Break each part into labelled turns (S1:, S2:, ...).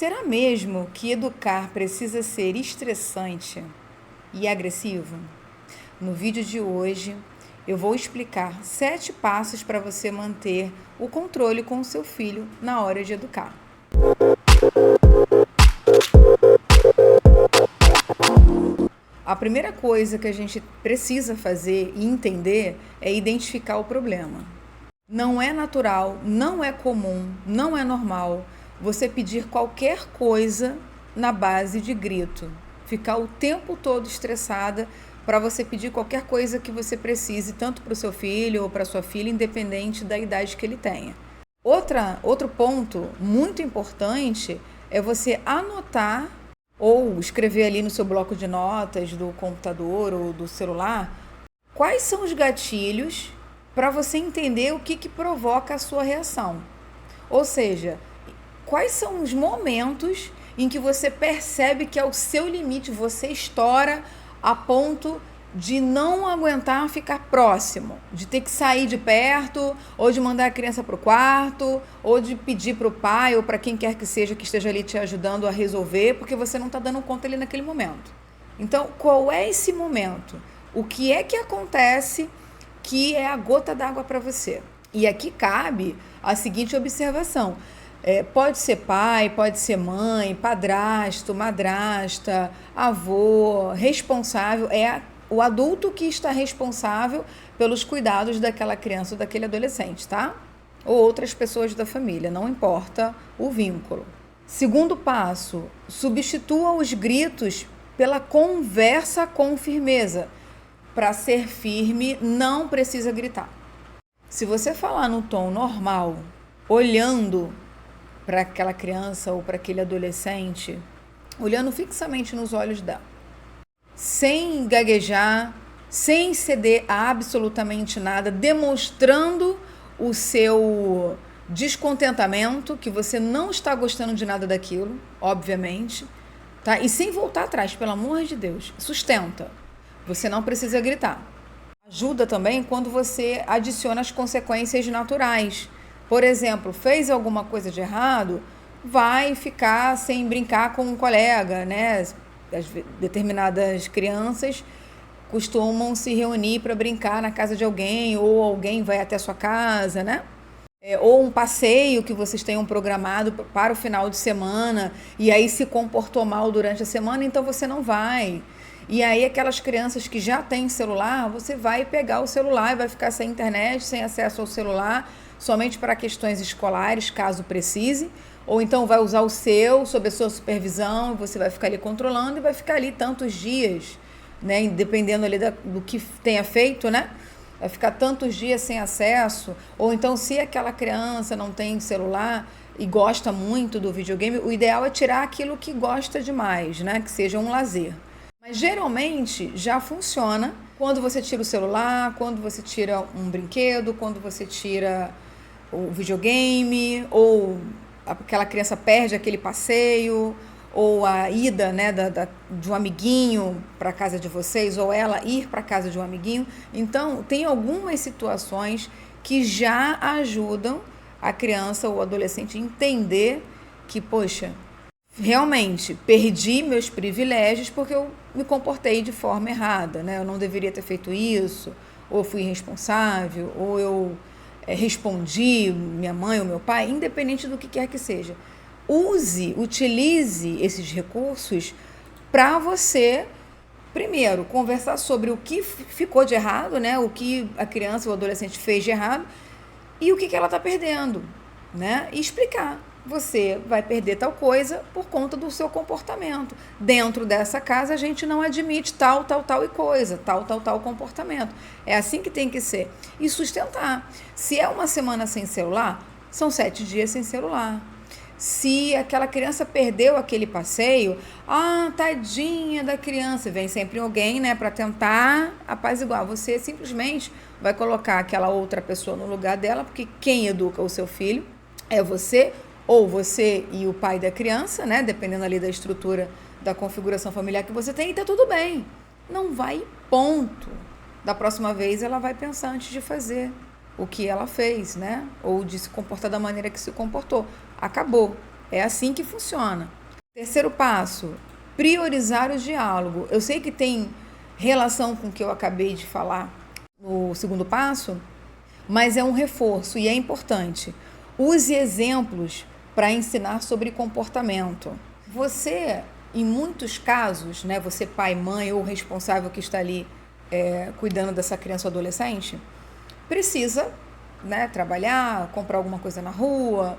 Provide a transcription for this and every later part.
S1: Será mesmo que educar precisa ser estressante e agressivo? No vídeo de hoje, eu vou explicar 7 passos para você manter o controle com o seu filho na hora de educar. A primeira coisa que a gente precisa fazer e entender é identificar o problema. Não é natural, não é comum, não é normal você pedir qualquer coisa na base de grito. Ficar o tempo todo estressada para você pedir qualquer coisa que você precise, tanto para o seu filho ou para sua filha, independente da idade que ele tenha. Outro ponto muito importante é você anotar ou escrever ali no seu bloco de notas do computador ou do celular quais são os gatilhos para você entender o que provoca a sua reação. Ou seja, quais são os momentos em que você percebe que é o seu limite, você estoura a ponto de não aguentar ficar próximo, de ter que sair de perto, ou de mandar a criança para o quarto, ou de pedir para o pai ou para quem quer que seja que esteja ali te ajudando a resolver, porque você não está dando conta ali naquele momento. Então, qual é esse momento? O que é que acontece que é a gota d'água para você? E aqui cabe a seguinte observação. Pode ser pai, pode ser mãe, padrasto, madrasta, avô, responsável, o adulto que está responsável pelos cuidados daquela criança ou daquele adolescente, tá? Ou outras pessoas da família, não importa o vínculo. Segundo passo, substitua os gritos pela conversa com firmeza. Para ser firme, não precisa gritar. Se você falar no tom normal, olhando para aquela criança ou para aquele adolescente, olhando fixamente nos olhos dela, sem gaguejar, sem ceder a absolutamente nada, demonstrando o seu descontentamento, que você não está gostando de nada daquilo, obviamente, tá? E sem voltar atrás, pelo amor de Deus, sustenta. Você não precisa gritar. Ajuda também quando você adiciona as consequências naturais. Por exemplo, fez alguma coisa de errado, vai ficar sem brincar com um colega, né? Determinadas crianças costumam se reunir para brincar na casa de alguém, ou alguém vai até a sua casa, né? Ou um passeio que vocês tenham programado para o final de semana, e aí se comportou mal durante a semana, então você não vai. E aí aquelas crianças que já têm celular, você vai pegar o celular e vai ficar sem internet, sem acesso ao celular, somente para questões escolares, caso precise, ou então vai usar o seu, sob a sua supervisão, você vai ficar ali controlando e vai ficar ali tantos dias, né, dependendo ali do que tenha feito, né, vai ficar tantos dias sem acesso, ou então se aquela criança não tem celular e gosta muito do videogame, o ideal é tirar aquilo que gosta demais, né, que seja um lazer. Mas geralmente já funciona quando você tira o celular, quando você tira um brinquedo, quando você tira o videogame, ou aquela criança perde aquele passeio, ou a ida, né, de um amiguinho para a casa de vocês, ou ela ir para a casa de um amiguinho. Então, tem algumas situações que já ajudam a criança ou o adolescente a entender que, poxa, realmente perdi meus privilégios porque eu me comportei de forma errada, né? Eu não deveria ter feito isso, ou fui irresponsável, ou eu respondi minha mãe ou meu pai, independente do que quer que seja. Utilize esses recursos para você, primeiro, conversar sobre o que ficou de errado, né? O que a criança ou o adolescente fez de errado e o que ela está perdendo, né? E explicar. Você vai perder tal coisa por conta do seu comportamento. Dentro dessa casa, a gente não admite tal e coisa, tal comportamento. É assim que tem que ser. E sustentar. Se é uma semana sem celular, são 7 dias sem celular. Se aquela criança perdeu aquele passeio, tadinha da criança, vem sempre alguém, né, para tentar apaziguar. Você simplesmente vai colocar aquela outra pessoa no lugar dela, porque quem educa o seu filho é você, ou você e o pai da criança, né? Dependendo ali da estrutura, da configuração familiar que você tem, e tá tudo bem. Não vai, ponto. Da próxima vez ela vai pensar antes de fazer o que ela fez, né? Ou de se comportar da maneira que se comportou. Acabou. É assim que funciona. Terceiro passo, priorizar o diálogo. Eu sei que tem relação com o que eu acabei de falar no segundo passo, mas é um reforço e é importante. Use exemplos para ensinar sobre comportamento. Você, em muitos casos, né, você pai, mãe ou responsável que está ali cuidando dessa criança ou adolescente, precisa, né, trabalhar, comprar alguma coisa na rua,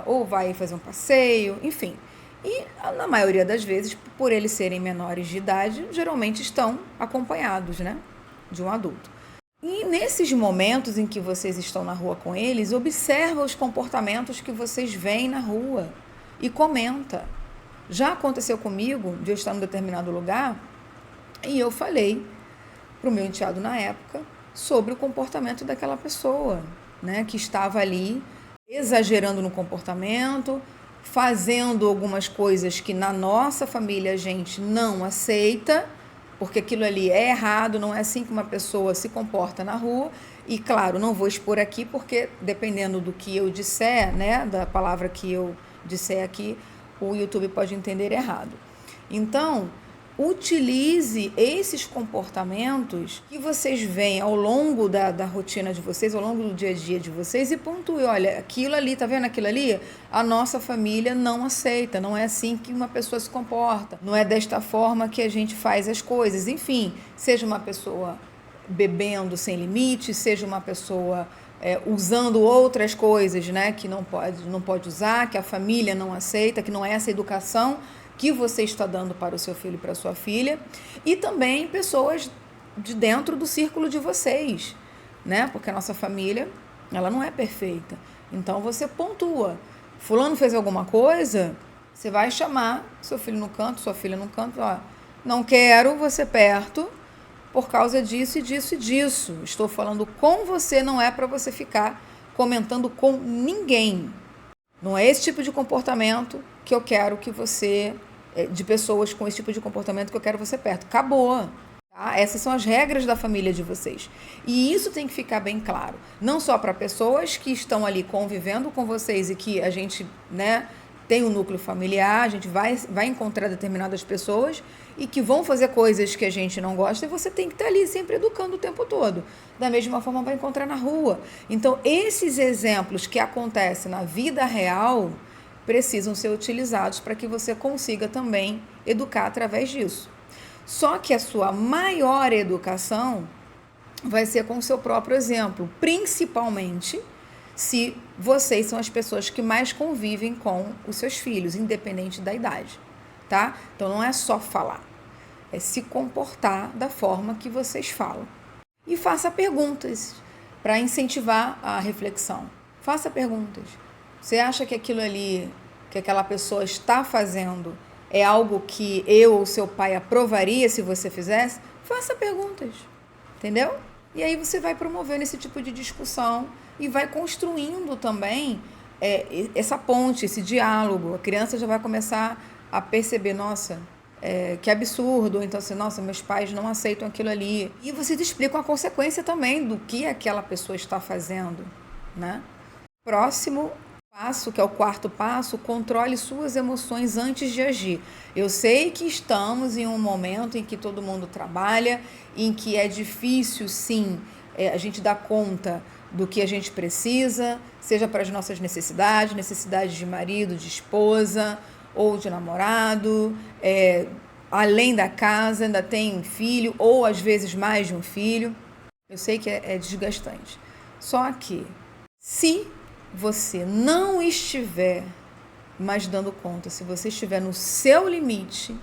S1: ou vai fazer um passeio, enfim. E na maioria das vezes, por eles serem menores de idade, geralmente estão acompanhados, né, de um adulto. E nesses momentos em que vocês estão na rua com eles, observa os comportamentos que vocês veem na rua e comenta. Já aconteceu comigo de eu estar em um determinado lugar e eu falei para o meu enteado na época sobre o comportamento daquela pessoa, né, que estava ali exagerando no comportamento, fazendo algumas coisas que na nossa família a gente não aceita, porque aquilo ali é errado, não é assim que uma pessoa se comporta na rua. E claro, não vou expor aqui porque dependendo do que eu disser, né, da palavra que eu disser aqui, o YouTube pode entender errado. Então, utilize esses comportamentos que vocês veem ao longo da rotina de vocês, ao longo do dia a dia de vocês e pontue, olha, aquilo ali, tá vendo aquilo ali? A nossa família não aceita, não é assim que uma pessoa se comporta, não é desta forma que a gente faz as coisas. Enfim, seja uma pessoa bebendo sem limite, seja uma pessoa usando outras coisas, né, que não pode usar, que a família não aceita, que não é essa educação que você está dando para o seu filho e para a sua filha, e também pessoas de dentro do círculo de vocês, né? Porque a nossa família, ela não é perfeita. Então você pontua. Fulano fez alguma coisa, você vai chamar seu filho no canto, sua filha no canto, ó, não quero você perto por causa disso e disso e disso. Estou falando com você, não é para você ficar comentando com ninguém. Não é esse tipo de comportamento que eu quero que você, de pessoas com esse tipo de comportamento que eu quero você perto. Acabou. Tá? Essas são as regras da família de vocês. E isso tem que ficar bem claro. Não só para pessoas que estão ali convivendo com vocês e que a gente, né, tem um núcleo familiar, a gente vai encontrar determinadas pessoas e que vão fazer coisas que a gente não gosta e você tem que estar ali sempre educando o tempo todo. Da mesma forma vai encontrar na rua. Então, esses exemplos que acontecem na vida real precisam ser utilizados para que você consiga também educar através disso. Só que a sua maior educação vai ser com o seu próprio exemplo, principalmente se vocês são as pessoas que mais convivem com os seus filhos, independente da idade, tá? Então não é só falar, é se comportar da forma que vocês falam. E faça perguntas para incentivar a reflexão. Faça perguntas. Você acha que aquilo ali, que aquela pessoa está fazendo, é algo que eu ou seu pai aprovaria se você fizesse? Faça perguntas, entendeu? E aí você vai promovendo esse tipo de discussão e vai construindo também essa ponte, esse diálogo. A criança já vai começar a perceber, nossa, que absurdo, ou então assim, nossa, meus pais não aceitam aquilo ali. E vocês explicam a consequência também do que aquela pessoa está fazendo, né? Próximo passo, que é o quarto passo, controle suas emoções antes de agir. Eu sei que estamos em um momento em que todo mundo trabalha, em que é difícil, sim, a gente dar conta do que a gente precisa, seja para as nossas necessidades de marido, de esposa ou de namorado, além da casa, ainda tem um filho, ou às vezes mais de um filho. Eu sei que é desgastante. Só que, se você não estiver mais dando conta, se você estiver no seu limite,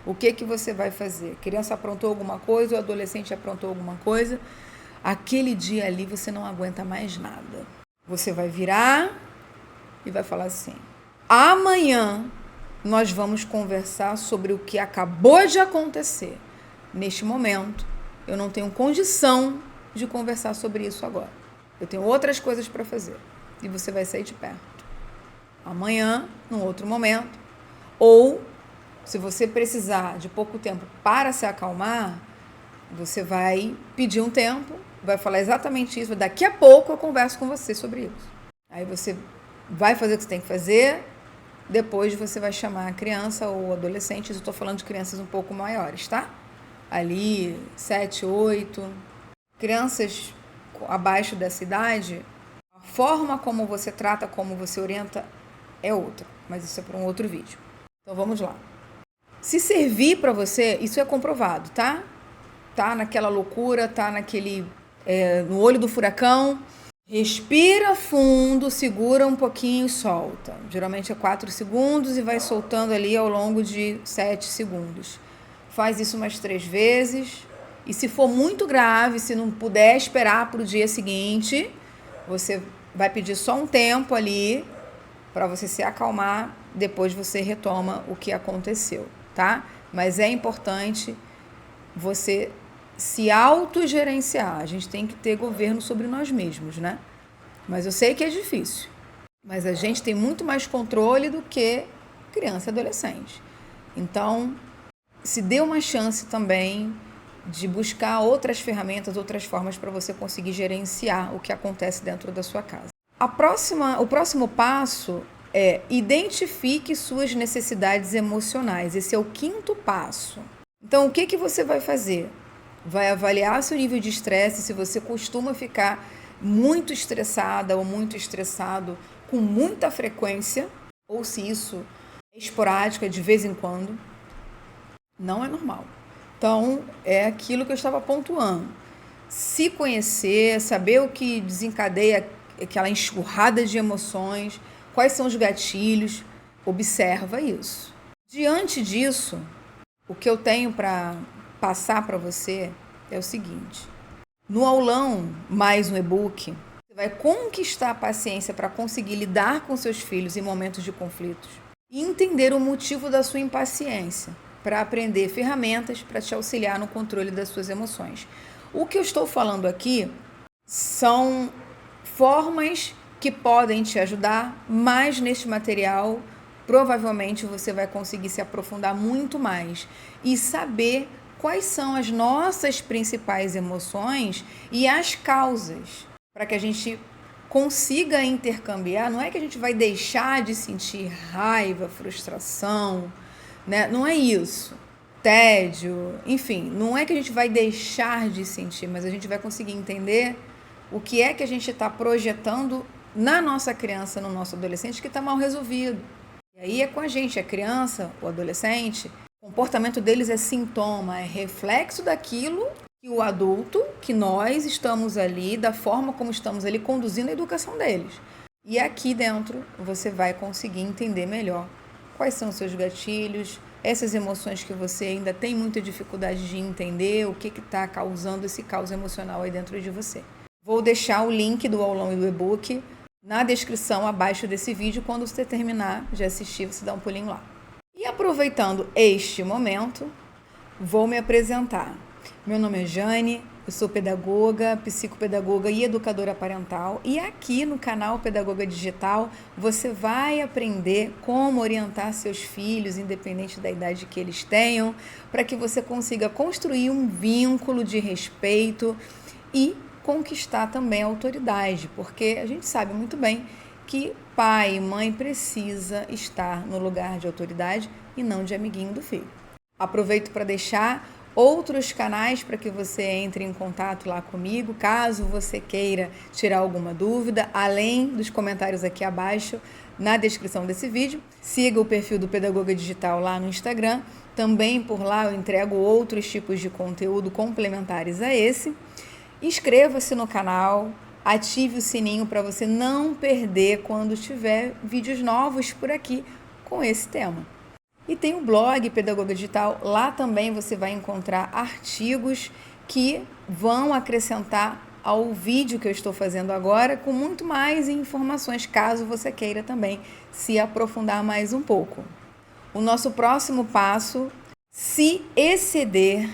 S1: o que você vai fazer? A criança aprontou alguma coisa, o adolescente aprontou alguma coisa, aquele dia ali você não aguenta mais nada. Você vai virar e vai falar assim: amanhã nós vamos conversar sobre o que acabou de acontecer. Neste momento, eu não tenho condição de conversar sobre isso agora. Eu tenho outras coisas para fazer. E você vai sair de perto. Amanhã, num outro momento. Ou, se você precisar de pouco tempo para se acalmar, você vai pedir um tempo, vai falar exatamente isso. Daqui a pouco eu converso com você sobre isso. Aí você vai fazer o que você tem que fazer, depois você vai chamar a criança ou adolescente, eu estou falando de crianças um pouco maiores, tá? Ali, 7, 8, crianças abaixo dessa idade, a forma como você trata, como você orienta é outra, mas isso é para um outro vídeo. Então vamos lá. Se servir para você, isso é comprovado, tá? Tá naquela loucura, tá naquele no olho do furacão, respira fundo, segura um pouquinho e solta. Geralmente é 4 segundos e vai soltando ali ao longo de 7 segundos. Faz isso umas 3 vezes. E se for muito grave, se não puder esperar para o dia seguinte, você vai pedir só um tempo ali para você se acalmar. Depois você retoma o que aconteceu, tá? Mas é importante você se autogerenciar. A gente tem que ter governo sobre nós mesmos, né? Mas eu sei que é difícil. Mas a gente tem muito mais controle do que criança e adolescente. Então, se dê uma chance também de buscar outras ferramentas, outras formas para você conseguir gerenciar o que acontece dentro da sua casa. O próximo passo é identifique suas necessidades emocionais. Esse é o 5º passo. Então, o que você vai fazer? Vai avaliar seu nível de estresse, se você costuma ficar muito estressada ou muito estressado com muita frequência, ou se isso é esporádico, é de vez em quando, não é normal. Então, é aquilo que eu estava pontuando. Se conhecer, saber o que desencadeia aquela enxurrada de emoções, quais são os gatilhos, observa isso. Diante disso, o que eu tenho para passar para você é o seguinte: no aulão mais um e-book, você vai conquistar a paciência para conseguir lidar com seus filhos em momentos de conflitos e entender o motivo da sua impaciência, para aprender ferramentas para te auxiliar no controle das suas emoções. O que eu estou falando aqui são formas que podem te ajudar, mas neste material provavelmente você vai conseguir se aprofundar muito mais e saber quais são as nossas principais emoções e as causas, para que a gente consiga intercambiar. Não é que a gente vai deixar de sentir raiva, frustração, né? Não é isso. Tédio, enfim, não é que a gente vai deixar de sentir, mas a gente vai conseguir entender o que é que a gente está projetando na nossa criança, no nosso adolescente, que está mal resolvido. E aí é com a gente, a criança, o adolescente, o comportamento deles é sintoma, é reflexo daquilo que o adulto, que nós estamos ali, da forma como estamos ali conduzindo a educação deles. E aqui dentro você vai conseguir entender melhor quais são os seus gatilhos, essas emoções que você ainda tem muita dificuldade de entender, o que está causando esse caos emocional aí dentro de você. Vou deixar o link do aulão e do e-book na descrição abaixo desse vídeo. Quando você terminar de assistir, você dá um pulinho lá. E aproveitando este momento, vou me apresentar. Meu nome é Jane, eu sou pedagoga, psicopedagoga e educadora parental. E aqui no canal Pedagoga Digital, você vai aprender como orientar seus filhos, independente da idade que eles tenham, para que você consiga construir um vínculo de respeito e conquistar também a autoridade, porque a gente sabe muito bem que pai e mãe precisa estar no lugar de autoridade e não de amiguinho do filho. Aproveito para deixar outros canais para que você entre em contato lá comigo, caso você queira tirar alguma dúvida, além dos comentários aqui abaixo na descrição desse vídeo. Siga o perfil do Pedagoga Digital lá no Instagram, também por lá eu entrego outros tipos de conteúdo complementares a esse. Inscreva-se no canal, ative o sininho para você não perder quando tiver vídeos novos por aqui com esse tema. E tem o blog Pedagoga Digital, lá também você vai encontrar artigos que vão acrescentar ao vídeo que eu estou fazendo agora, com muito mais informações, caso você queira também se aprofundar mais um pouco. O nosso próximo passo: se exceder,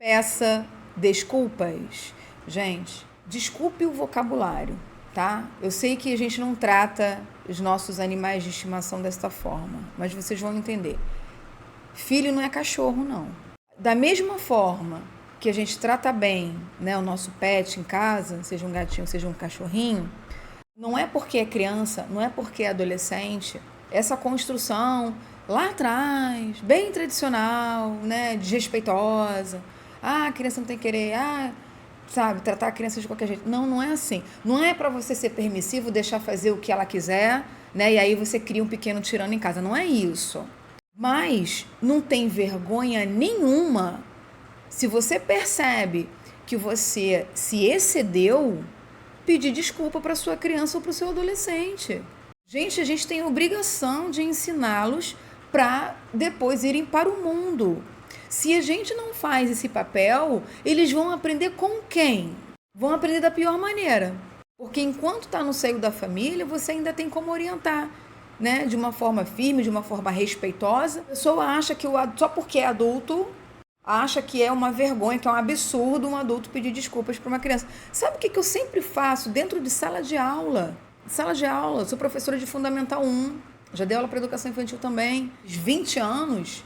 S1: peça desculpas. Gente, desculpe o vocabulário, tá? Eu sei que a gente não trata os nossos animais de estimação desta forma, mas vocês vão entender. Filho não é cachorro, não. Da mesma forma que a gente trata bem, né, o nosso pet em casa, seja um gatinho, seja um cachorrinho, não é porque é criança, não é porque é adolescente, essa construção lá atrás, bem tradicional, né, desrespeitosa. A criança não tem que querer, sabe, tratar a criança de qualquer jeito. Não, não é assim. Não é para você ser permissivo, deixar fazer o que ela quiser, né, e aí você cria um pequeno tirano em casa. Não é isso. Mas não tem vergonha nenhuma se você percebe que você se excedeu, pedir desculpa para sua criança ou para o seu adolescente. Gente, a gente tem a obrigação de ensiná-los para depois irem para o mundo. Se a gente não faz esse papel, eles vão aprender com quem? Vão aprender da pior maneira. Porque enquanto está no seio da família, você ainda tem como orientar, né? De uma forma firme, de uma forma respeitosa. A pessoa acha que só porque é adulto, acha que é uma vergonha, que é um absurdo um adulto pedir desculpas para uma criança. Sabe o que eu sempre faço dentro de sala de aula? Sala de aula, sou professora de Fundamental 1, já dei aula para educação infantil também, 20 anos,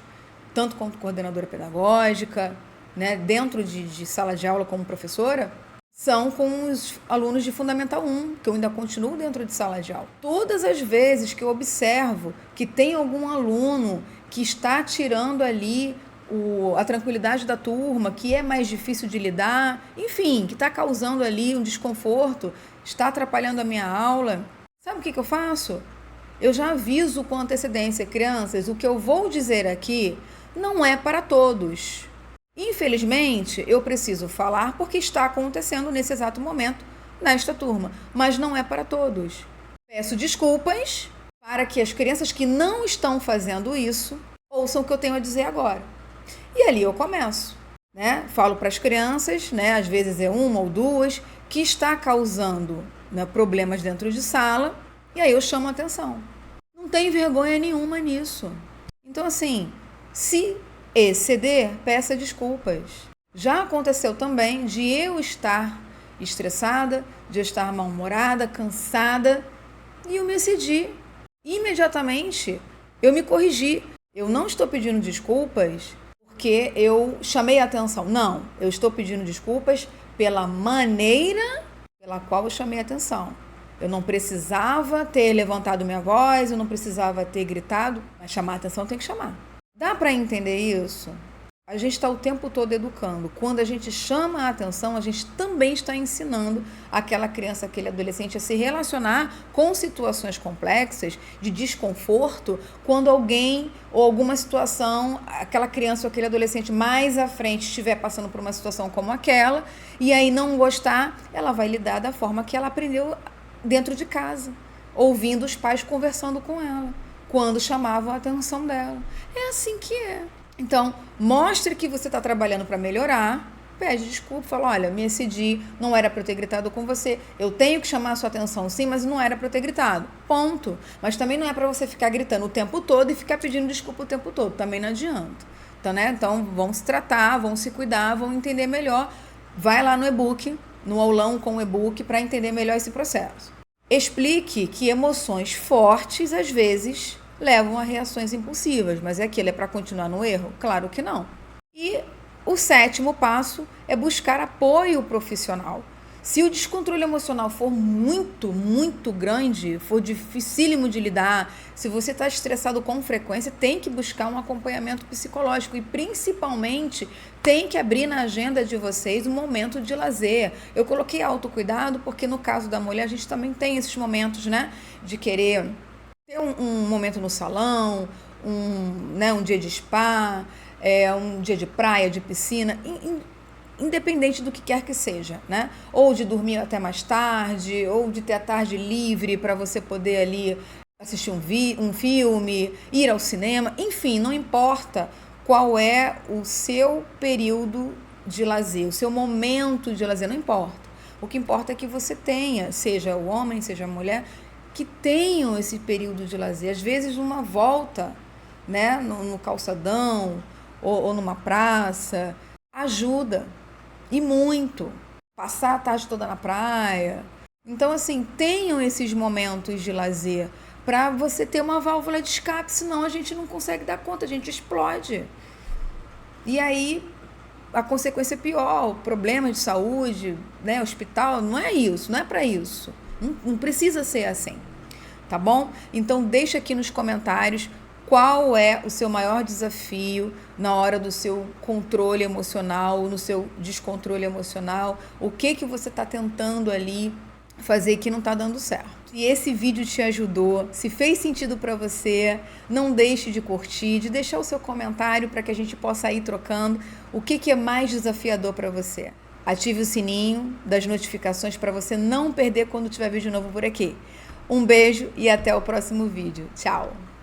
S1: tanto como coordenadora pedagógica, né, dentro de sala de aula como professora, são com os alunos de Fundamental 1, que eu ainda continuo dentro de sala de aula. Todas as vezes que eu observo que tem algum aluno que está tirando ali a tranquilidade da turma, que é mais difícil de lidar, enfim, que está causando ali um desconforto, está atrapalhando a minha aula, sabe o que eu faço? Eu já aviso com antecedência, crianças, o que eu vou dizer aqui não é para todos. Infelizmente, eu preciso falar porque está acontecendo nesse exato momento nesta turma, mas não é para todos. Peço desculpas para que as crianças que não estão fazendo isso ouçam o que eu tenho a dizer agora. E ali eu começo, né? Falo para as crianças, né? Às vezes é uma ou duas, que está causando, né, problemas dentro de sala, e aí eu chamo a atenção. Não tem vergonha nenhuma nisso. Então, assim, se exceder, peça desculpas. Já aconteceu também de eu estar estressada, de eu estar mal-humorada, cansada, e eu me excedi. Imediatamente, eu me corrigi. Eu não estou pedindo desculpas porque eu chamei a atenção. Não, eu estou pedindo desculpas pela maneira pela qual eu chamei a atenção. Eu não precisava ter levantado minha voz, eu não precisava ter gritado, mas chamar a atenção tem que chamar. Dá para entender isso? A gente está o tempo todo educando. Quando a gente chama a atenção, a gente também está ensinando aquela criança, aquele adolescente a se relacionar com situações complexas, de desconforto, quando alguém ou alguma situação, aquela criança ou aquele adolescente mais à frente estiver passando por uma situação como aquela, e aí não gostar, ela vai lidar da forma que ela aprendeu dentro de casa, ouvindo os pais conversando com ela, quando chamavam a atenção dela. É assim que é. Então, mostre que você está trabalhando para melhorar, pede desculpa, fala, olha, me excedi, não era para eu ter gritado com você, eu tenho que chamar a sua atenção sim, mas não era para eu ter gritado, ponto. Mas também não é para você ficar gritando o tempo todo e ficar pedindo desculpa o tempo todo, também não adianta. Então, né? Então, vão se tratar, vão se cuidar, vão entender melhor, vai lá no e-book, no aulão com o e-book, para entender melhor esse processo. Explique que emoções fortes, às vezes, levam a reações impulsivas, mas é para continuar no erro? Claro que não. E o 7º passo é buscar apoio profissional. Se o descontrole emocional for muito, muito grande, for dificílimo de lidar, se você está estressado com frequência, tem que buscar um acompanhamento psicológico e, principalmente, tem que abrir na agenda de vocês um momento de lazer. Eu coloquei autocuidado porque, no caso da mulher, a gente também tem esses momentos, né, de querer ter um momento no salão, um dia de spa, um dia de praia, de piscina, independente do que quer que seja, né? Ou de dormir até mais tarde, ou de ter a tarde livre para você poder ali assistir um filme, ir ao cinema, enfim, não importa qual é o seu período de lazer, o seu momento de lazer, não importa. O que importa é que você tenha, seja o homem, seja a mulher, que tenham esse período de lazer, às vezes uma volta, né, no calçadão ou numa praça, ajuda, e muito, passar a tarde toda na praia. Então, assim, tenham esses momentos de lazer para você ter uma válvula de escape, senão a gente não consegue dar conta, a gente explode. E aí, a consequência é pior, problema de saúde, né, hospital, não é isso, não é para isso. Não precisa ser assim, tá bom? Então deixa aqui nos comentários qual é o seu maior desafio na hora do seu controle emocional, no seu descontrole emocional, o que você está tentando ali fazer que não está dando certo. Se esse vídeo te ajudou, se fez sentido para você, não deixe de curtir, de deixar o seu comentário para que a gente possa ir trocando o que é mais desafiador para você. Ative o sininho das notificações para você não perder quando tiver vídeo novo por aqui. Um beijo e até o próximo vídeo. Tchau!